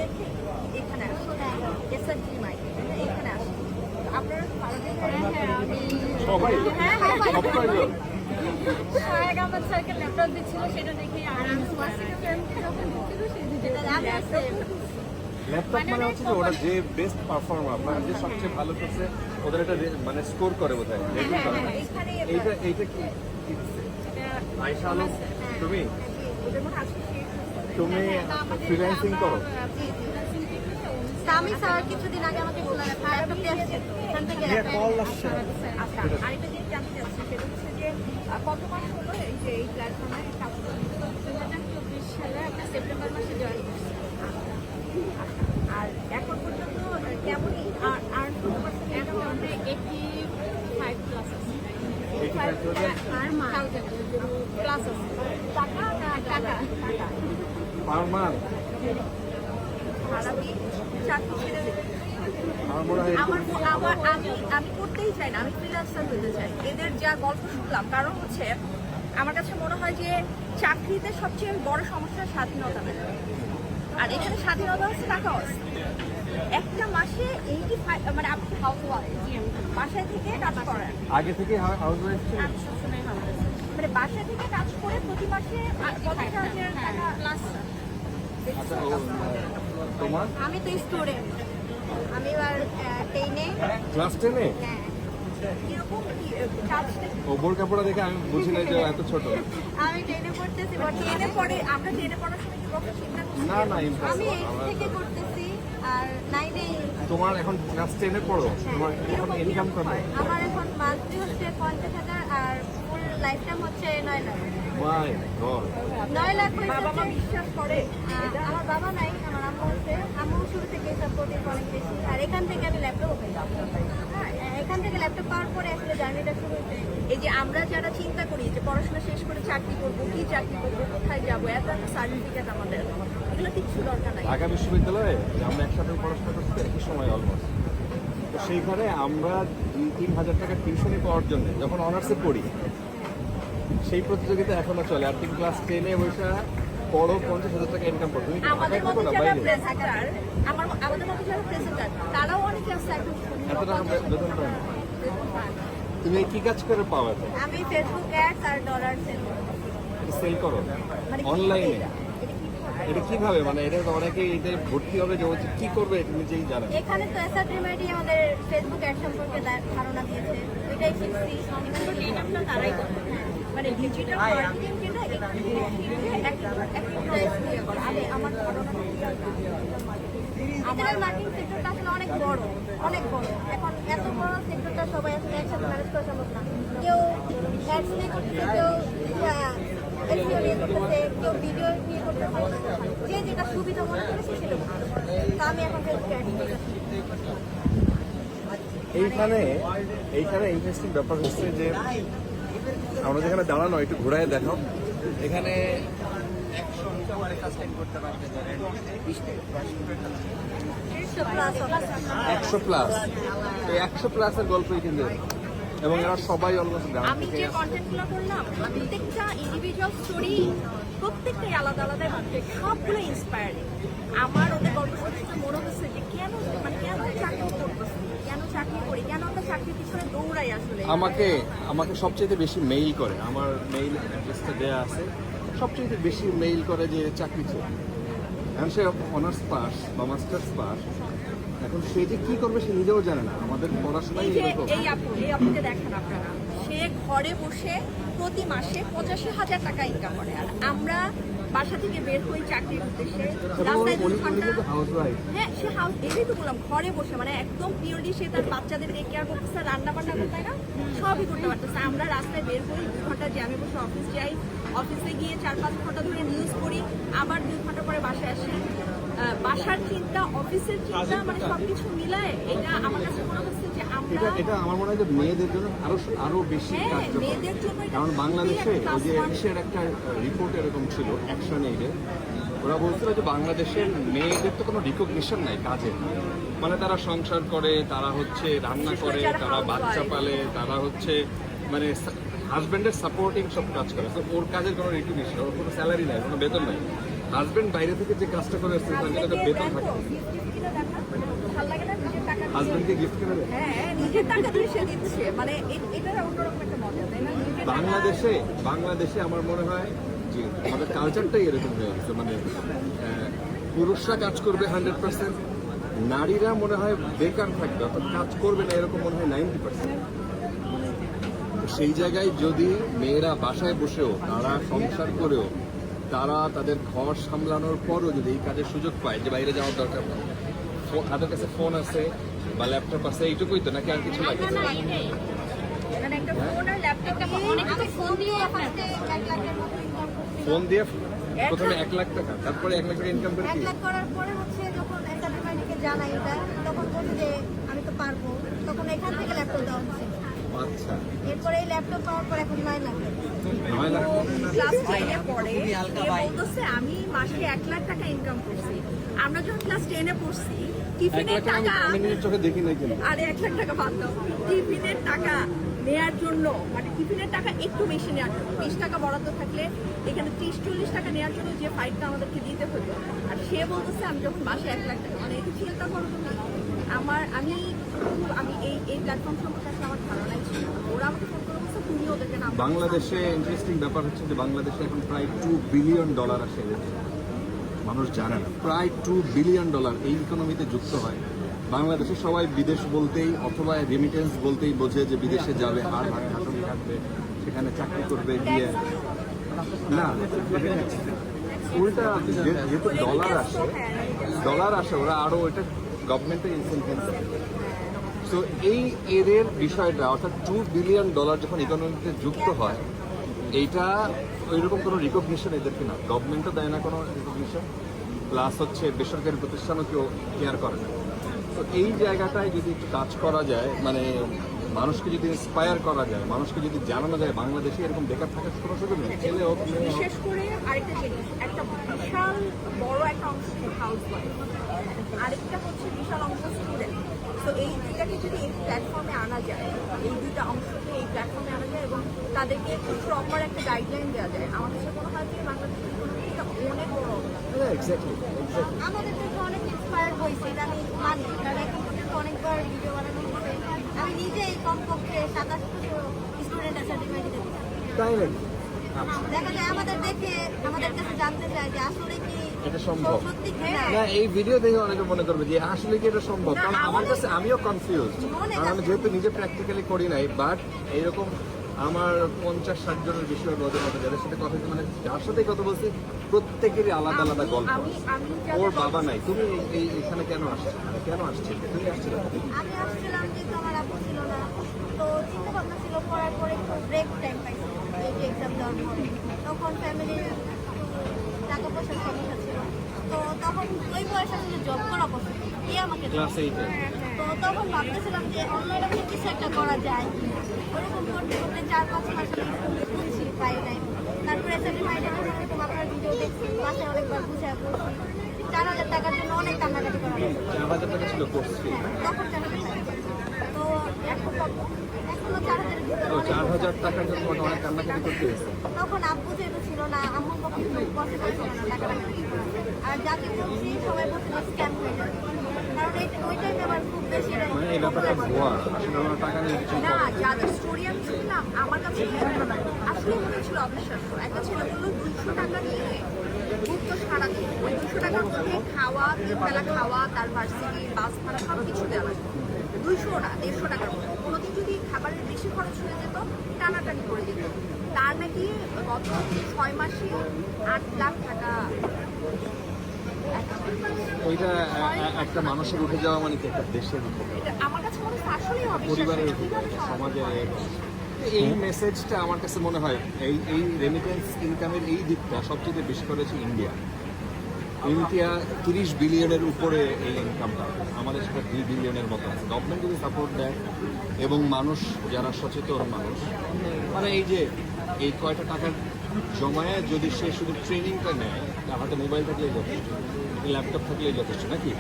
রেখে এখানে আসি এসআরজি মাইকে এখানে আসি আপনারা সবাই আমার স্যারকে ল্যাপটপ দিচ্ছিল সেটা দেখে আর আমি যখন দিচ্ছিল ল্যাপটপ মানে হচ্ছে যে ওরা যে বেস্ট পারফর্মার মানে যে সবচেয়ে ভালো করছে ওদের একটা মানে স্কোর করে বোধহয় এইটা এইটা কি আয়শা আলম তুমি তুমি ফ্রিল্যান্সিং করো? আমি স্যার কিছুদিন আগে আমাকে বললেন ল্যাপটপ দিয়ে আসছে এখান থেকে কল আসছে। আচ্ছা আরেকটা জিনিস জানতে চাচ্ছি সেটা হচ্ছে যে কত মাস হলো এই যে এই প্ল্যাটফর্মে কাজ করতে? 2024 সালে আমরা সেপ্টেম্বর মাসে জয়েন করছি। আর এখন পর্যন্ত কেমনই আর্ন করতে পারছেন? এখন আমরা 85 প্লাস আছে। 85,000 প্লাস আছে। টাকা টাকা টাকা পার মান্থ আমি করতেই চাই না, আমি ফ্রিল্যান্সার হতে চাই। এদের যা গল্প শুনলাম কারণ হচ্ছে আমার কাছে মনে হয় যে চাকরিতে সবচেয়ে বড় সমস্যা স্বাধীনতা নেই, আর এখানে স্বাধীনতা হচ্ছে টাকা আছে। একটা মাসে 85 মানে আপনি হাউস ওয়াইফ বাসায় থেকে কাজ করেন, আগে থেকে হাউস ওয়াইফ ছিল? মানে বাসায় থেকে কাজ করে প্রতি মাসে 50,000 টাকা প্লাস। তোমার? আমি তো স্টুডেন্ট, আমি এবার 10-এ ক্লাস 10-এ? হ্যাঁ। কিরকম কাজটা? ও বোর কাপড় দেখে আমি বুঝি না যে এত ছোট। আমি 10-এ পড়তেছি, 10-এ পড়ে আমরা 10-এ পড়ার সময় কি কখনো চিন্তা করছি? না না আমি ইম্পসিবল। 8 থেকে করতেছি আর 9-এ। তোমার এখন ক্লাস 10-এ পড়ো, তোমার এখন ইনকাম কত? আমার এখন মান্থলি হচ্ছে 50,000 আর ফুল লাইফ টাইম হচ্ছে 9 লাখ। মাই গড। 9 লাখ বাবা মা বিশ্বাস করে? আমার বাবা নাই, আমার আম্মু আছে। আম্মু শুরু থেকে সাপোর্টিভ অনেক বেশি, আর এখান থেকে আমি ল্যাপটপ পেলাম। হ্যাঁ, এখান থেকে ল্যাপটপ পাওয়ার পরে আসলে জার্নিটা শুরু হয়েছে। এই যে আমরা যারা চিন্তা করি যে পড়াশোনা শেষ করে চাকরি করবো, কি চাকরি করবো, কোথায় যাবো, এত একটা সার্টিফিকেট আমাদের, এগুলো কিচ্ছু দরকার নাই। ঢাকা বিশ্ববিদ্যালয়ে যে আমরা একসাথে পড়াশোনা করছি একই সময় অলমোস্ট, তো সেইখানে আমরা 2-3 হাজার টাকা টিউশনি পাওয়ার জন্য যখন অনার্সে পড়ি সেই প্রতিযোগিতা এখনো চলে। আর তুমি ক্লাস 10-এ বসে পড়ো, 50,000 টাকা ইনকাম করো। তুমি আমাদের মতো যারা প্রেজেন্টার, আমাদের মতো যারা প্রেজেন্টার তারাও অনেকে আছে এখন এত টাকা বেতন পায় না। তুমি কি কাজ করে পাওয়া যায়? আমি ফেসবুক অ্যাডস আর ডলার সেল করো অনলাইনে? এটা কিভাবে, মানে এটা তো অনেকে এতে ভর্তি হবে যে হচ্ছে কি করবে এটা নিজেই জানে। এখানে তো এসআরটি মেডি আমাদের ফেসবুক অ্যাড সম্পর্কে ধারণা দিয়েছে, এটাই শিখছি। এটা তারাই করে, মানে ডিজিটাল মার্কেটিং যেটা আমি আমার ধারণা আমাদের মার্কেটিং সেক্টরটা আসলে অনেক বড়, অনেক বড়। এখন এত বড় সেক্টরটা সবাই আসলে একসাথে ম্যানেজ করা সম্ভব না। কেউ অ্যাডস নিয়ে করতেছে, কেউ এসইও নিয়ে করতেছে, কেউ ভিডিও নিয়ে করতেছে। যে যেটা সুবিধা মনে করেছে সেটা করতেছে। তা আমি এখন ফেসবুক অ্যাড নিয়ে এইখানে ইন্টারেস্টিং ব্যাপার হচ্ছে যে আমরা যেখানে দাঁড়ানো একটু ঘোরায় দেখো, এখানে 100 প্লাস, এই 100 প্লাসের গল্পই কিন্তু, এবং এরা সবাই অলমোস্ট গ্রাম আমি থেকে যে কন্টেন্টগুলো করলাম প্রত্যেকটা ইন্ডিভিজুয়াল স্টোরি প্রত্যেকটাই আলাদা আলাদা, সবগুলো ইন্সপায়ারিং। আমার ওদের গল্প শুনে মনে হচ্ছে যে কেন মানে কেন চাকরি করতেছি, কেন চাকরি করি, কেন আমরা চাকরির পিছনে দৌড়াই। আসলে আমাকে সবচেয়ে বেশি মেইল করে, আমার মেইল অ্যাড্রেসটা দেওয়া আছে, সবচেয়ে বেশি মেইল করে যে চাকরি চাই। এখন সে অনার্স পাস বা মাস্টার্স পাস, এখন সে যে কি করবে সে নিজেও জানে না। আমাদের পড়াশোনাই এরকম। এই আপুকে দেখেন আপনারা, সে ঘরে বসে প্রতি মাসে 85,000 টাকা ইনকাম করে, আর আমরা বাসা থেকে বের হই চাকরির উদ্দেশ্যে, রাস্তায় 2 ঘন্টা। হ্যাঁ, সে হাউস, এটাই তো বললাম, ঘরে বসে মানে একদম পিওরলি সে তার বাচ্চাদের টেক কেয়ার করতেছে, রান্না বান্না করতে না, সবই করতে পারতেছে। আমরা রাস্তায় বের হই, 2 ঘন্টা জ্যামে বসে অফিস যাই, অফিসে গিয়ে 4-5 ঘন্টা ধরে নিউজ পড়ি, আবার 2 ঘন্টা পরে বাসায় আসি। বাসার চিন্তা, অফিসের চিন্তা, মানে সবকিছু মিলায় এটা আমার কাছে মনে হচ্ছে যে এটা আমার মনে হয় যে মেয়েদের জন্য আরো বেশি কার্যকর। মেয়েদের জন্য কারণ বাংলাদেশে ওই যে এশিয়ার একটা রিপোর্ট এরকম ছিল, অ্যাকশন এইডে, ওরা বলছিল যে বাংলাদেশের মেয়েদের তো কোনো রিকগনিশন নাই কাজে। মানে তারা সংসার করে, তারা হচ্ছে রান্না করে, তারা বাচ্চা পালে, তারা হচ্ছে মানে হাজব্যান্ডের সাপোর্টিং সব কাজ করে। তো ওর কাজের কোনো রিকগনিশন, ওর কোনো স্যালারি নাই, কোনো বেতন নাই। হাজবেন্ড বাইরে থেকে যে কাজটা করে আসছে তার একটা বেতন থাকে। হাজবেন্ডকে গিফট করে দেয়। হ্যাঁ, নিজের টাকা দিয়ে সে দিচ্ছে, মানে এটার অন্যরকম একটা মজা, তাই না? নিজের টাকা- বাংলাদেশে আমার মনে হয় যে আমাদের কালচারটাই এরকম হয়ে গেছে, মানে পুরুষরা কাজ করবে 100%, নারীরা মনে হয় বেকার থাকবে অর্থাৎ কাজ করবে না, এরকম মনে হয় 90%। সেই জায়গায় যদি মেয়েরা বাসায় বসেও তারা সংসার করেও তারা তাদের ঘর সামলানোর পরও যদি এই কাজের সুযোগ পায় যে বাইরে যাওয়ার দরকার নেই, তাদের কাছে ফোন আছে বা ল্যাপটপ আছে, এইটুকুই তো, নাকি আর কিছু লাগে? মানে একটা ফোন আর ল্যাপটপ ফোন দিয়ে ফোন দিয়ে প্রথমে 1 লাখ টাকা, তারপরে 1 লাখ টাকা ইনকাম করে 1 কি? লাখ করার পরে হচ্ছে যখন একাডেমিকে জানাই এটা, তখন বলি যে আমি তো পারবো, তখন এখান থেকে ল্যাপটপ দেওয়া হচ্ছে। আচ্ছা, এরপরে এই ল্যাপটপ পাওয়ার পর এখন 9 লাখ। 9 লাখ। ক্লাস 10 এ পড়ে, সে বলতেছে আমি মাসে 1 লাখ টাকা ইনকাম করছি। আমরা যখন ক্লাস 10 এ পড়ছি, 1 টিফিনের লাখ টাকা টাকা আমি নিজের চোখে দেখি নাই কেন? আরে 1 লাখ টাকা বাদ দাও, টিফিনের টাকা নেয়ার জন্য, মানে টিফিনের টাকা একটু বেশি নেওয়ার জন্য 20 টাকা বরাদ্দ থাকলে এখানে 30-40 টাকা নেওয়ার জন্য যে ফাইটটা আমাদেরকে দিতে হতো, আর সে বলতেছে আমি যখন মাসে 1 লাখ টাকা, মানে এটা চিন্তা করো তুমি। আমি এই প্ল্যাটফর্ম সম্পর্কে আসলে আমার ধারণাই ছিল না। ওরা আমাকে ফোন করে বলছে তুমি ওদেরকে নাম বাংলাদেশে ইন্টারেস্টিং ব্যাপার হচ্ছে যে বাংলাদেশে এখন প্রায় $2 বিলিয়ন আসে এদের থেকে। মানুষ জানে না, প্রায় $2 বিলিয়ন এই ইকোনমিতে যুক্ত হয়। বাংলাদেশে সবাই বিদেশ বলতেই অথবা রেমিটেন্স বলতেই বোঝে যে বিদেশে যাবে, হাড় ভাঙে হাঁটুনি কাটবে, সেখানে চাকরি করবে গিয়ে। না, উল্টা যেহেতু ডলার আসে ওরা আরো ওইটা গভর্নমেন্টের ইনসেন্টিভ দেয়। তো এদের বিষয়টা অর্থাৎ $2 বিলিয়ন যখন ইকোনমিতে যুক্ত হয়, এইটা ওইরকম কোনো রিকগনিশন এদেরকে না, গভর্নমেন্টও দেয় না কোনো রিকগনিশন, প্লাস হচ্ছে বেসরকারি প্রতিষ্ঠানও কেউ কেয়ার করে না। তো এই জায়গাটায় যদি একটু কাজ করা যায়, মানে মানুষকে যদি ইন্সপায়ার করা যায়, মানুষকে যদি জানানো যায় বাংলাদেশে এরকম বেকার থাকার কোনো সুযোগ নেই, ছেলে হোক মেয়ে হোক। বিশেষ করে আরেকটা জিনিস, একটা বিশাল বড় একটা অংশ হাউস ওয়াইফ, আরেকটা হচ্ছে বিশাল অংশ স্টুডেন্ট। তো এই দুইটাকে যদি এই প্ল্যাটফর্মে আনা যায়, এই দুইটা অংশকে এই প্ল্যাটফর্মে আনা যায় এবং তাদেরকে খুব প্রপার একটা গাইডলাইন দেওয়া যায়, আমার কাছে মনে হয় যে বাংলাদেশের ইকোনমিটা অনেক বড় হবে। এক্স্যাক্টলি। আমাদের থেকে অনেক ইন্সপায়ার হয়েছে, এটা আমি মানি, কারণ এখন পর্যন্ত অনেকবার ভিডিও বানানো হচ্ছে। আমি নিজেই কমপক্ষে 2700 স্টুডেন্টের সার্টিফিকেট দিচ্ছি। তাই নাকি? দেখা যায় আমাদের দেখে আমাদের কাছে জানতে চায় যে আসলে কি এটা সম্ভব? সত্যি কি না। না, এই ভিডিও দেখে অনেকে মনে করবে যে আসলে কি এটা সম্ভব, না, কারণ আমার কাছে আমিও কনফিউজ, মনে কারণ আমি যেহেতু নিজে প্র্যাকটিক্যালি করি নাই, বাট এইরকম আমার 50-60 জনের বেশি রোদের মতো যাদের সাথে কথা বলছি, মানে যার সাথে কথা বলছি প্রত্যেকেরই আলাদা আলাদা গল্প। আমি ওর বাবা নাই, তুমি এখানে কেন আসছো, মানে কেন আসছিলে, তুমি আসছিলে? আমি আসছিলাম যেহেতু আমার আপু ছিল না, তো চিন্তা ভাবনা ছিল পড়ার পরে একটু ব্রেক টাইম পাইছি এই যে এক্সাম দেওয়ার পরে, তখন ফ্যামিলির টাকা পয়সার সমস্যা ছিল, তো তখন ওই বয়সে আসলে জব করা পছন্দ, কে আমাকে দেবে? ক্লাস 8 তো তখন ভাবতেছিলাম যে অনলাইনে কিছু একটা করা যায়, ওরকম করতে করতে 4-5 মাস আমি বুঝছি পাই নাই। তারপরে সার্টিফাইডে এরকম আপনার ভিডিও দেখছি, বাসায় অনেকবার বুঝে করছি, 4,000 টাকার জন্য অনেক কান্নাকাটি করা হয়েছে। 4,000 টাকা ছিল কোর্স ফি। তখন 4,000 টাকা। তো এখন কত? এখনো 4,000 এর ভিতরে তো অনেক 4,000 টাকার জন্য তোমাকে অনেক কান্নাকাটি করতে হয়েছে। তখন আব্বু যেহেতু ছিল না, আম্মুর পক্ষে পসিবল ছিল না টাকা ম্যানেজ করা। আর যাকে বলছি সবাই বলছিল স্ক্যাম হয়ে যাবে, কারণ ওই টাইমে আমার খুব বেশি মানে এই ব্যাপারটা ভুয়া, আসলে ওরা টাকা নিয়ে কিছু না, করে না। যাদের স্টোরি আমি শুনলাম আমার কাছে আসলে মনে হচ্ছিল অবিশ্বাস্য। একটা ছেলে বললো 200 টাকা নিয়ে ঘুরতো সারাদিন, ওই 200 টাকার মধ্যে খাওয়া, 3 বেলা খাওয়া, তার ভার্সিটি বাস ভাড়া সব কিছু দেওয়া লাগবে। 200 না 150 টাকার মধ্যে। কোনোদিন যদি খাবারের বেশি খরচ হয়ে যেত টানাটানি করে দিত। তার নাকি গত 6 মাসে 8 লাখ টাকা। ওইটা একটা মানুষের উঠে যাওয়া মানে কি একটা দেশের উঠে যাওয়া, এটা আমার কাছে মনে হচ্ছে আসলেই অবিশ্বাস্য। পরিবারের উঠে যাওয়া, কিভাবে সম্ভব? সমাজের এই মেসেজটা আমার কাছে মনে হয় এই রেমিটেন্স ইনকামের এই দিকটা সবচেয়ে বেশি করেছে ইন্ডিয়া। 30 বিলিয়নের উপরে এই ইনকামটা, আমাদের সেটা 2 বিলিয়নের মতো আছে। গভর্নমেন্ট যদি সাপোর্ট দেয় এবং মানুষ যারা সচেতন মানুষ, মানে এই যে এই কয়টা টাকা জমায় যদি সে শুধু ট্রেনিংটা নেয়, তার হাতে মোবাইল থাকলেই যথেষ্ট, ল্যাপটপ থাকলেই যথেষ্ট, নাকি?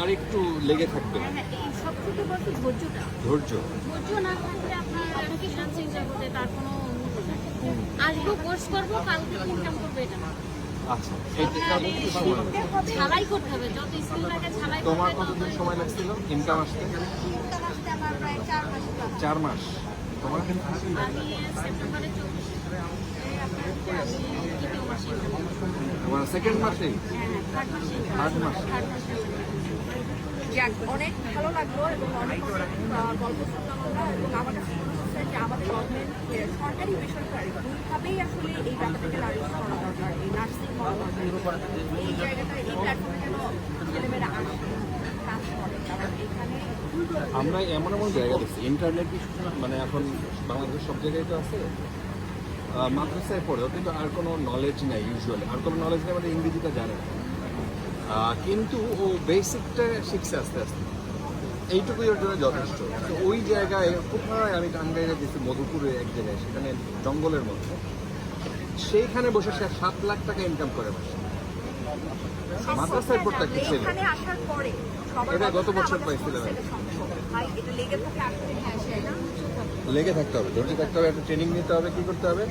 আর একটু লেগে থাকবে, হ্যাঁ, এই সবথেকে বড় ধৈর্যটা। ধৈর্য। ধৈর্য না থাকলে আপনার ফ্রিল্যান্সিং জগতে তার কোনো আসবো কোর্স করবো কালকে ইনকাম করবো এটা না। আচ্ছা এই সময় ছালাই করতে হবে, যত স্কিল লাগে ছালাই করতে তোমার হবে, কতদিন সময় লাগছিল ইনকাম আসতে? ইনকাম আসতে আমার প্রায় 4 মাস লাগবে। 4 মাস। তোমার আমি সেপ্টেম্বরে 24 আমি দ্বিতীয় মাসে তোমার সেকেন্ড মাসেই? থার্ড মাসে থার্ড মাস। যাক, অনেক ভালো লাগলো এবং অনেক গল্প শুনলাম আমরা, এবং আমার কাছে মনে হচ্ছে যে আমাদের গভর্নমেন্ট সরকারি বেসরকারি দুইভাবেই আসলে এই ব্যাপারটাকে নারিশ করা দরকার। এই নার্সিং এই জায়গাটা, এই প্ল্যাটফর্মে যেন ছেলেমেয়েরা আসে, কাজ করে, কারণ এখানে আমরা এমন এমন জায়গা দেখছি ইন্টারনেট মানে এখন বাংলাদেশের সব জায়গায় তো আছে, মাদ্রাসায় পড়েও কিন্তু আর কোনো নলেজ নেই, ইউজুয়ালি আর কোনো নলেজ নেই, মানে ইংরেজিটা জানে না। কিন্তু ও বেসিকটা শিখছে আস্তে আস্তে, এইটুকুই ওর জন্য যথেষ্ট। তো ওই জায়গায় কোথায় আমি টাঙ্গাইলে গেছি, মধুপুরে এক জায়গায়, সেখানে জঙ্গলের মধ্যে, সেইখানে বসে সে 7 লাখ টাকা ইনকাম করে মাসে। মাদ্রাসায় পড়তে একটা ছেলে। এখানে আসার পরে সবার এটা গত কথা বছর আমাদের পাইছিলাম। সমস্যা, এটা সম্ভব। ভাই এটা লেগে থাকে আসলে, হ্যাঁ সেটা লেগে থাকতে হবে, ধৈর্য থাকতে হবে, একটা ট্রেনিং নিতে হবে। কি করতে হবে?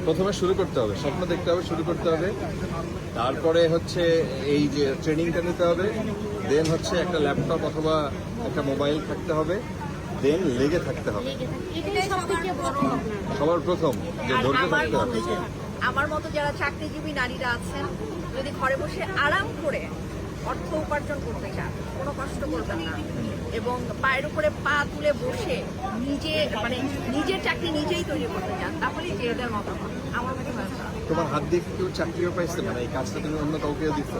প্রথমে শুরু করতে হবে, স্বপ্ন দেখতে হবে, শুরু করতে হবে। তারপরে হচ্ছে এই যে ট্রেনিংটা নিতে হবে, দেন হচ্ছে একটা ল্যাপটপ অথবা একটা মোবাইল থাকতে হবে, দেন লেগে থাকতে হবে। লেগে থাকে। এটাই সব থেকে বড় আপনার। সবার প্রথম যে আর ধৈর্য আমার থাকতে হবে। মতো আমার মতো যারা চাকরিজীবী নারীরা আছেন, যদি ঘরে বসে আরাম করে অর্থ উপার্জন করতে চান, কোনো কষ্ট করবেন না, এবং পায়ের উপরে পা তুলে বসে নিজে মানে নিজের চাকরি নিজেই তৈরি করতে চান, তাহলে যে মতো হন। আমার মনে হয় না। তোমার হাত দিয়ে কি কেউ চাকরিও পাইছে? মানে এই কাজটা তুমি অন্য কাউকেও দিচ্ছ?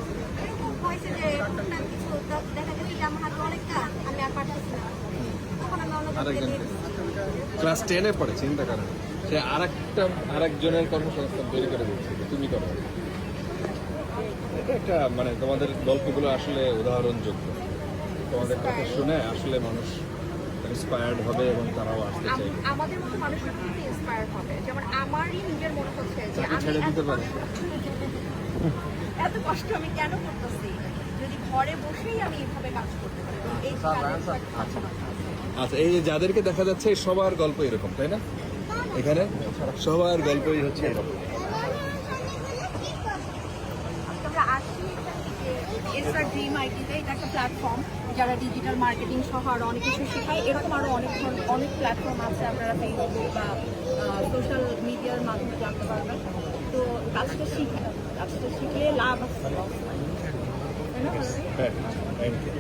এরকম হয়েছে যে টুকটাক কিছু দেখা গেছে যে আমার হাতে অনেক কাজ, আমি আর পারতেছি না, তখন আমি অন্য কাউকে দিয়ে আরেকজনকে দিচ্ছি। ক্লাস 10-এ পড়ে, চিন্তা করেন, সে আরেকজনের কর্মসংস্থান তৈরি করে দিচ্ছে যে তুমি করো। এটা একটা মানে তোমাদের গল্পগুলো আসলে উদাহরণযোগ্য। তোমাদের কথা শুনে আসলে মানুষ ইন্সপায়ার্ড হবে এবং তারাও আসতে চাইবে। আমাদের মতো মানুষের কিন্তু ইন্সপায়ার হবে। যেমন আমারই নিজের মনে হচ্ছে যে চাকরি আমি ছেড়ে দিতে পারে। এত কষ্ট আমি কেন করতেছি, যদি ঘরে বসেই আমি এইভাবে কাজ করতে পারি। এই যে আচ্ছা, এই যে যাদেরকে দেখা যাচ্ছে সবার গল্প এরকম, তাই না? এখানে সবার গল্পই হচ্ছে এরকম। আমরা আসি এসআর ড্রিম আইটিতে, এটা একটা প্ল্যাটফর্ম যারা ডিজিটাল মার্কেটিং সহ আরও অনেক কিছু শেখায়। এরকম আরও অনেক প্ল্যাটফর্ম আছে, আপনারা ফেসবুক বা সোশ্যাল মিডিয়ার মাধ্যমে জানতে পারবেন। তো কাজটা শিখলে লাভ আছে, তাই না? হ্যাঁ, থ্যাংক ইউ।